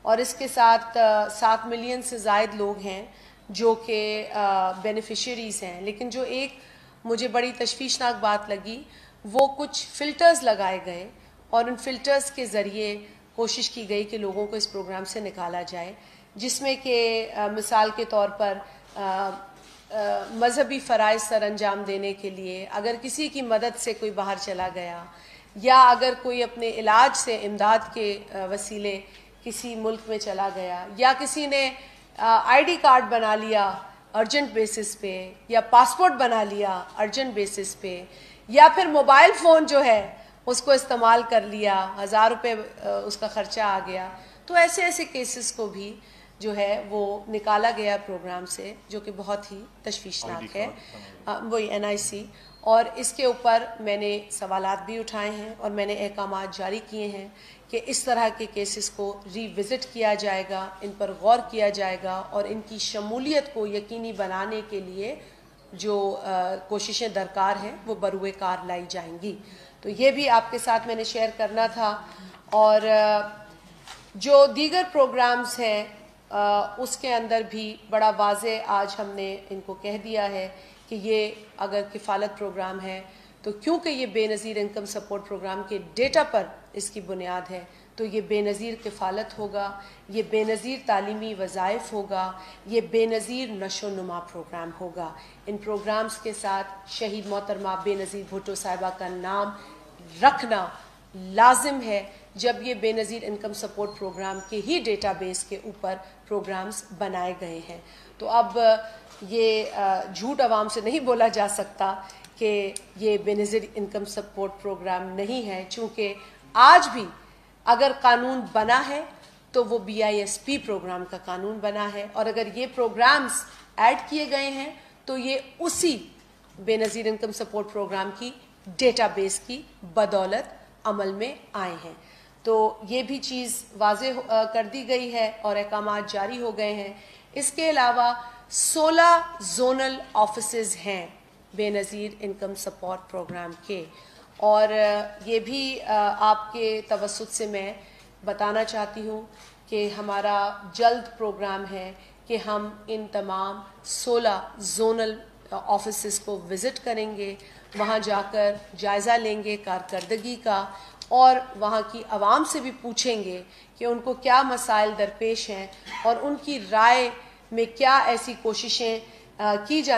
اور اس کے ساتھ 7 ملین سے زائد لوگ ہیں جو کہ بینیفیشریز ہیں. لیکن جو ایک مجھے بڑی تشویشناک بات لگی وہ کچھ فلٹرز لگائے گئے اور ان فلٹرز کے ذریعے کوشش کی گئی کہ لوگوں کو اس پروگرام سے نکالا جائے، جس میں کہ مثال کے طور پر مذہبی فرائض سر انجام دینے کے لیے اگر کسی کی مدد سے کوئی باہر چلا گیا یا اگر کوئی اپنے علاج سے امداد کے وسیلے کسی ملک میں چلا گیا یا کسی نے آئی ڈی کارڈ بنا لیا ارجنٹ بیسس پہ یا پاسپورٹ بنا لیا ارجنٹ بیسس پہ یا پھر موبائل فون جو ہے اس کو استعمال کر لیا، 1000 روپے اس کا خرچہ آ گیا، تو ایسے کیسز کو بھی جو ہے وہ نکالا گیا پروگرام سے، جو کہ بہت ہی تشویشناک ہے. وہی NIC. اور اس کے اوپر میں نے سوالات بھی اٹھائے ہیں اور میں نے احکامات جاری کیے ہیں کہ اس طرح کے کیسز کو ری وزٹ کیا جائے گا، ان پر غور کیا جائے گا اور ان کی شمولیت کو یقینی بنانے کے لیے جو کوششیں درکار ہیں وہ بروئے کار لائی جائیں گی. تو یہ بھی آپ کے ساتھ میں نے شیئر کرنا تھا. اور جو دیگر پروگرامز ہیں اس کے اندر بھی بڑا واضح آج ہم نے ان کو کہہ دیا ہے کہ یہ اگر کفالت پروگرام ہے تو کیونکہ یہ بے نظیر انکم سپورٹ پروگرام کے ڈیٹا پر اس کی بنیاد ہے تو یہ بے نظیر کفالت ہوگا، یہ بے نظیر تعلیمی وظائف ہوگا، یہ بے نظیر نشو و نما پروگرام ہوگا. ان پروگرامز کے ساتھ شہید محترمہ بے نظیر بھٹو صاحبہ کا نام رکھنا لازم ہے جب یہ بے نظیر انکم سپورٹ پروگرام کے ہی ڈیٹا بیس کے اوپر پروگرامز بنائے گئے ہیں. تو اب یہ جھوٹ عوام سے نہیں بولا جا سکتا کہ یہ بے نظیر انکم سپورٹ پروگرام نہیں ہے، چونکہ آج بھی اگر قانون بنا ہے تو وہ BISP پروگرام کا قانون بنا ہے، اور اگر یہ پروگرامز ایڈ کیے گئے ہیں تو یہ اسی بے نظیر انکم سپورٹ پروگرام کی ڈیٹا بیس کی بدولت عمل میں آئے ہیں. تو یہ بھی چیز واضح کر دی گئی ہے اور احکامات جاری ہو گئے ہیں. اس کے علاوہ 16 زونل آفیسز ہیں بے نظیر انکم سپورٹ پروگرام کے، اور یہ بھی آپ کے توسط سے میں بتانا چاہتی ہوں کہ ہمارا جلد پروگرام ہے کہ ہم ان تمام 16 زونل آفیسز کو وزٹ کریں گے، وہاں جا کر جائزہ لیں گے کارکردگی کا اور وہاں کی عوام سے بھی پوچھیں گے کہ ان کو کیا مسائل درپیش ہیں اور ان کی رائے میں کیا ایسی کوششیں کی